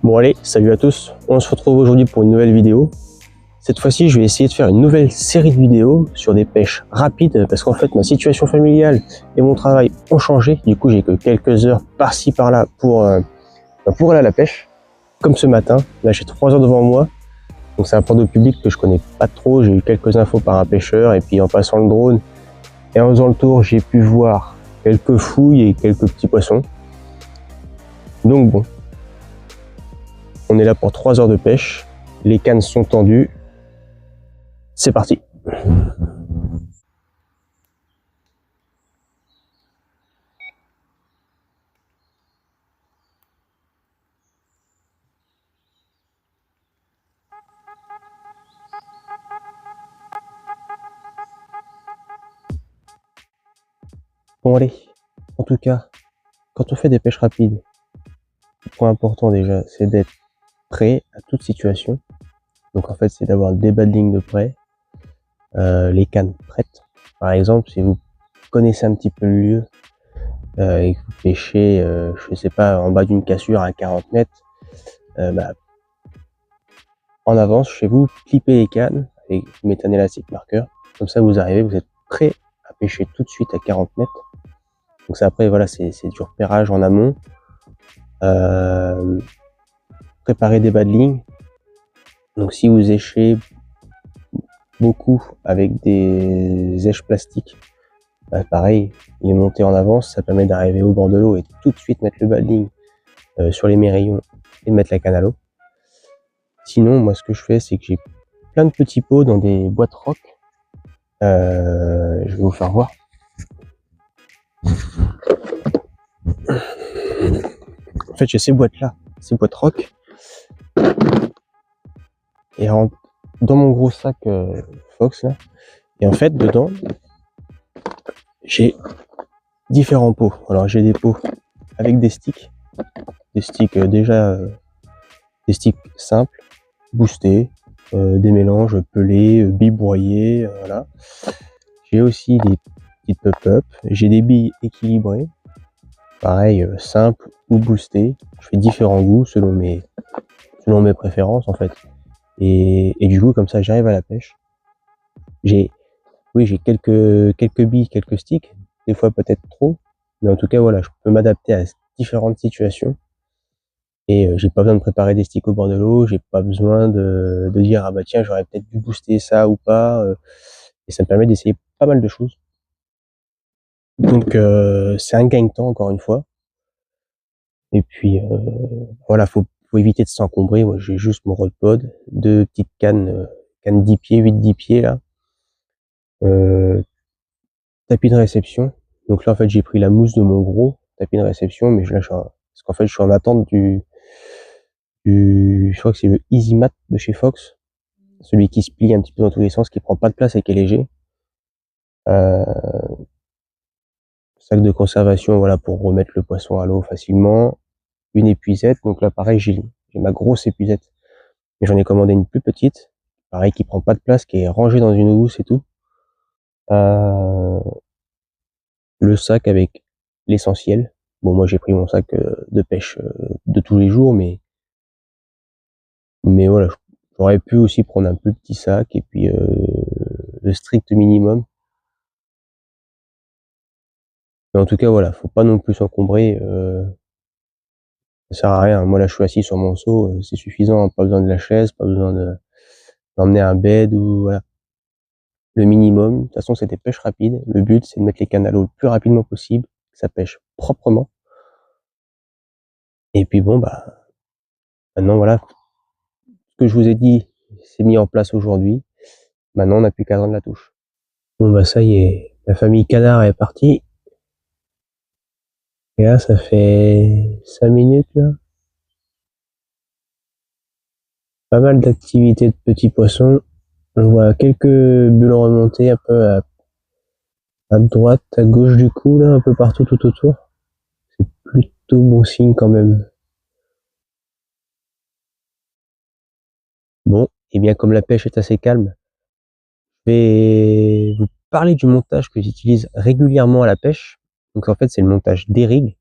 Bon allez, salut à tous, on se retrouve aujourd'hui pour une nouvelle vidéo. Cette fois-ci, je vais essayer de faire une nouvelle série de vidéos sur des pêches rapides parce qu'en fait, ma situation familiale et mon travail ont changé. Du coup, j'ai que quelques heures par-ci par-là pour aller à la pêche. Comme ce matin, là j'ai 3 heures devant moi. Donc c'est un point d'eau public que je connais pas trop. J'ai eu quelques infos par un pêcheur et puis en passant le drone et en faisant le tour, j'ai pu voir quelques fouilles et quelques petits poissons. Donc bon, on est là pour 3 heures de pêche. Les cannes sont tendues. C'est parti. Bon allez, en tout cas, quand on fait des pêches rapides, le point important déjà, c'est d'être prêt à toute situation. Donc en fait, c'est d'avoir des bas de ligne de près, les cannes prêtes. Par exemple, si vous connaissez un petit peu le lieu et que vous pêchez, je sais pas, en bas d'une cassure à 40 mètres, en avance chez vous, clippez les cannes et vous mettez un élastique marqueur. Comme ça, vous arrivez, vous êtes prêt à pêcher tout de suite à 40 mètres. Donc ça, après, voilà, c'est du repérage en amont. Préparer des bas de ligne. Donc si vous échez beaucoup avec des èches plastiques, pareil, les monter en avance, ça permet d'arriver au bord de l'eau et tout de suite mettre le bas de ligne sur les mérillons et de mettre la canne à l'eau. Sinon, moi ce que je fais, c'est que j'ai plein de petits pots dans des boîtes rock. Je vais vous faire voir. En fait, j'ai ces boîtes-là, ces boîtes rock. Et dans mon gros sac Fox, là, et en fait, dedans, j'ai différents pots. Alors, j'ai des pots avec des sticks des sticks simples, boostés, des mélanges pelés, billes broyées, voilà. J'ai aussi des petites pop-up, j'ai des billes équilibrées, pareil, simples ou boostées. Je fais différents goûts selon mes préférences en fait. Et du coup, comme ça, j'arrive à la pêche. J'ai quelques billes, quelques sticks, des fois peut-être trop, mais en tout cas, voilà, je peux m'adapter à différentes situations. Et j'ai pas besoin de préparer des sticks au bord de l'eau, j'ai pas besoin de dire ah bah tiens j'aurais peut-être dû booster ça ou pas, et ça me permet d'essayer pas mal de choses. Donc c'est un gain de temps encore une fois. Et puis voilà, faut éviter de s'encombrer. Moi j'ai juste mon rod pod, deux petites cannes 10 pieds, 8-10 pieds là. Tapis de réception. Donc là en fait j'ai pris la mousse de mon gros tapis de réception, mais parce qu'en fait je suis en attente je crois que c'est le Easy Mat de chez Fox, celui qui se plie un petit peu dans tous les sens, qui prend pas de place et qui est léger. Sac de conservation, voilà, pour remettre le poisson à l'eau facilement. Une épuisette, donc là pareil j'ai ma grosse épuisette, mais j'en ai commandé une plus petite, pareil qui prend pas de place, qui est rangée dans une housse et tout. Le sac avec l'essentiel. Bon moi j'ai pris mon sac de pêche de tous les jours, mais voilà, j'aurais pu aussi prendre un plus petit sac et puis le strict minimum. Mais en tout cas voilà, faut pas non plus s'encombrer, ça sert à rien. Moi là je suis assis sur mon seau, c'est suffisant, pas besoin de la chaise, pas besoin d'emmener un bed ou voilà. Le minimum, de toute façon c'est des pêches rapides, le but c'est de mettre les cannes à l'eau le plus rapidement possible, que ça pêche proprement. Et puis bon bah maintenant voilà, ce que je vous ai dit c'est mis en place aujourd'hui. Maintenant on n'a plus qu'à rendre la touche. Bon bah ça y est, la famille canard est partie. Et là ça fait 5 minutes là. Pas mal d'activités de petits poissons. On voit quelques bulles remontées un peu à droite, à gauche du cou, là, un peu partout tout autour. C'est plutôt bon signe quand même. Bon, et bien comme la pêche est assez calme, je vais vous parler du montage que j'utilise régulièrement à la pêche. Donc en fait c'est le montage des rigs.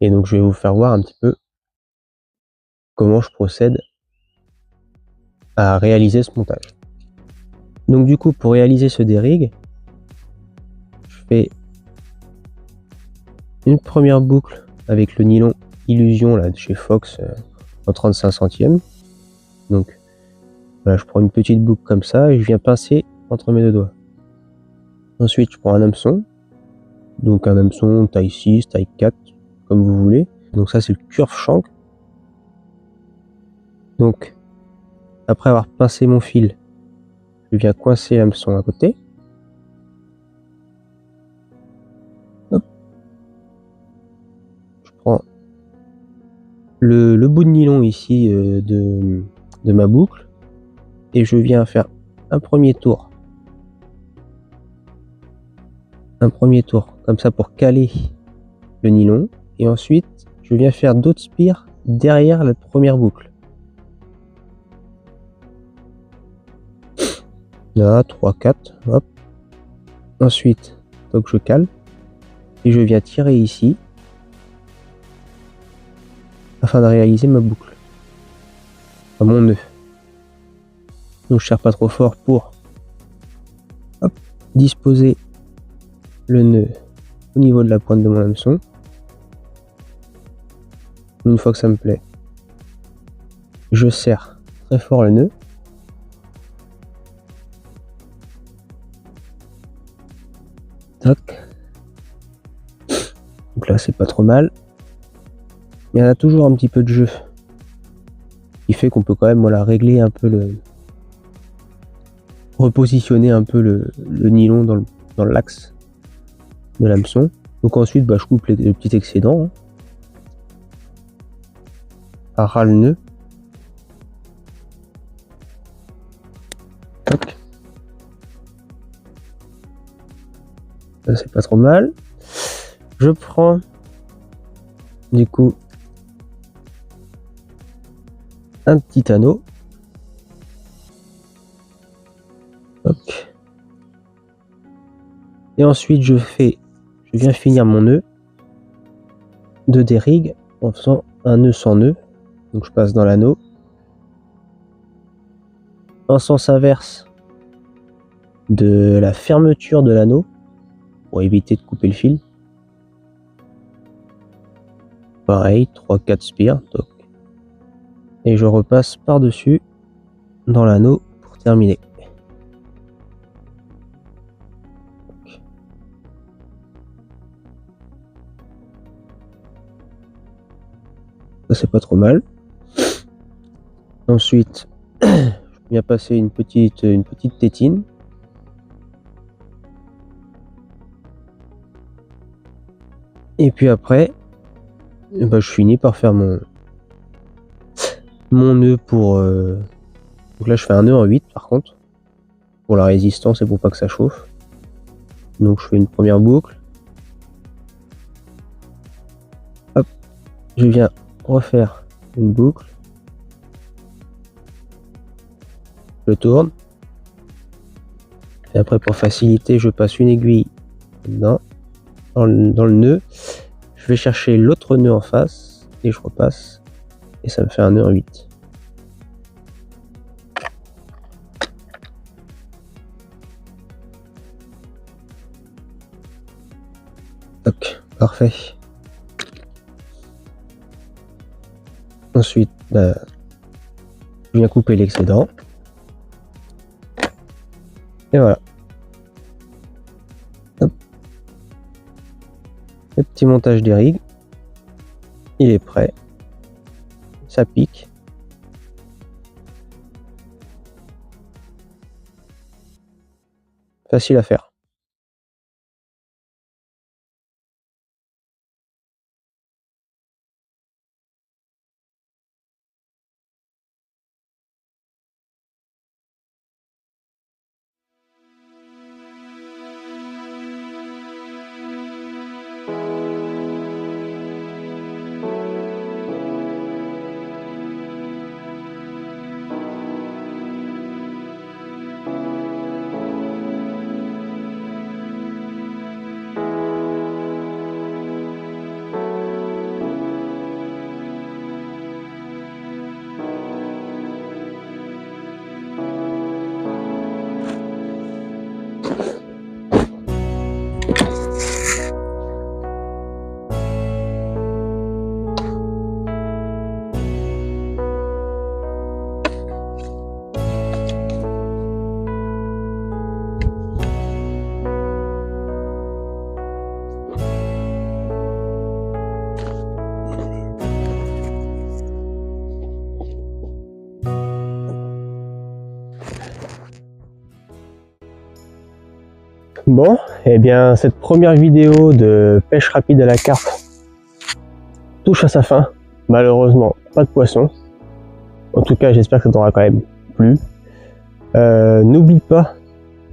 Et donc je vais vous faire voir un petit peu comment je procède à réaliser ce montage. Donc du coup, pour réaliser ce dérig, je fais une première boucle avec le nylon Illusion là, de chez Fox en 35 centièmes. Donc voilà, je prends une petite boucle comme ça et je viens pincer entre mes deux doigts. Ensuite, je prends un hameçon. Donc un hameçon taille 6, taille 4, comme vous voulez. Donc ça, c'est le curve shank. Donc, après avoir pincé mon fil, je viens coincer l'hameçon à côté. Hop. Je prends le bout de nylon ici de ma boucle et je viens faire un premier tour. Un premier tour, comme ça pour caler le nylon. Et ensuite, je viens faire d'autres spires derrière la première boucle. Là, 3, 4, hop. Ensuite, donc je cale et je viens tirer ici afin de réaliser ma boucle, enfin, mon nœud. Donc je serre pas trop fort pour disposer le nœud au niveau de la pointe de mon hameçon. Une fois que ça me plaît, je serre très fort le nœud. Tac. Donc là c'est pas trop mal. Il y en a toujours un petit peu de jeu. Il fait qu'on peut quand même régler un peu repositionner un peu le nylon dans l'axe de l'hameçon. Donc ensuite je coupe le petit excédent à ras le nœud. Tac. Ça c'est pas trop mal. Je prends du coup un petit anneau. Hop. Et ensuite je viens finir mon nœud de dérig en faisant un nœud sans nœud. Donc je passe dans l'anneau en sens inverse de la fermeture de l'anneau pour éviter de couper le fil. Pareil, 3-4 spires. Et je repasse par-dessus dans l'anneau pour terminer. Ça c'est pas trop mal. Ensuite, je viens passer une petite tétine. Et puis après, je finis par faire mon nœud pour... Donc là je fais un nœud en 8 par contre, pour la résistance et pour pas que ça chauffe. Donc je fais une première boucle. Hop, je viens refaire une boucle. Je tourne. Et après pour faciliter, je passe une aiguille dans le nœud. Je vais chercher l'autre nœud en face et je repasse. Et ça me fait un nœud en 8. Toc, parfait. Ensuite, je viens couper l'excédent. Et voilà. Hop. Le petit montage des rigs. Il est prêt. Ça pique. Facile à faire. Bon, et bien cette première vidéo de pêche rapide à la carpe touche à sa fin. Malheureusement, pas de poisson. En tout cas, j'espère que ça t'aura quand même plu. N'oublie pas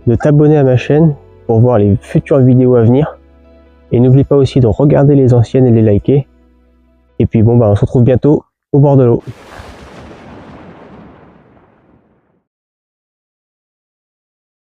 de t'abonner à ma chaîne pour voir les futures vidéos à venir. Et n'oublie pas aussi de regarder les anciennes et les liker. Et puis bon, bah, on se retrouve bientôt au bord de l'eau.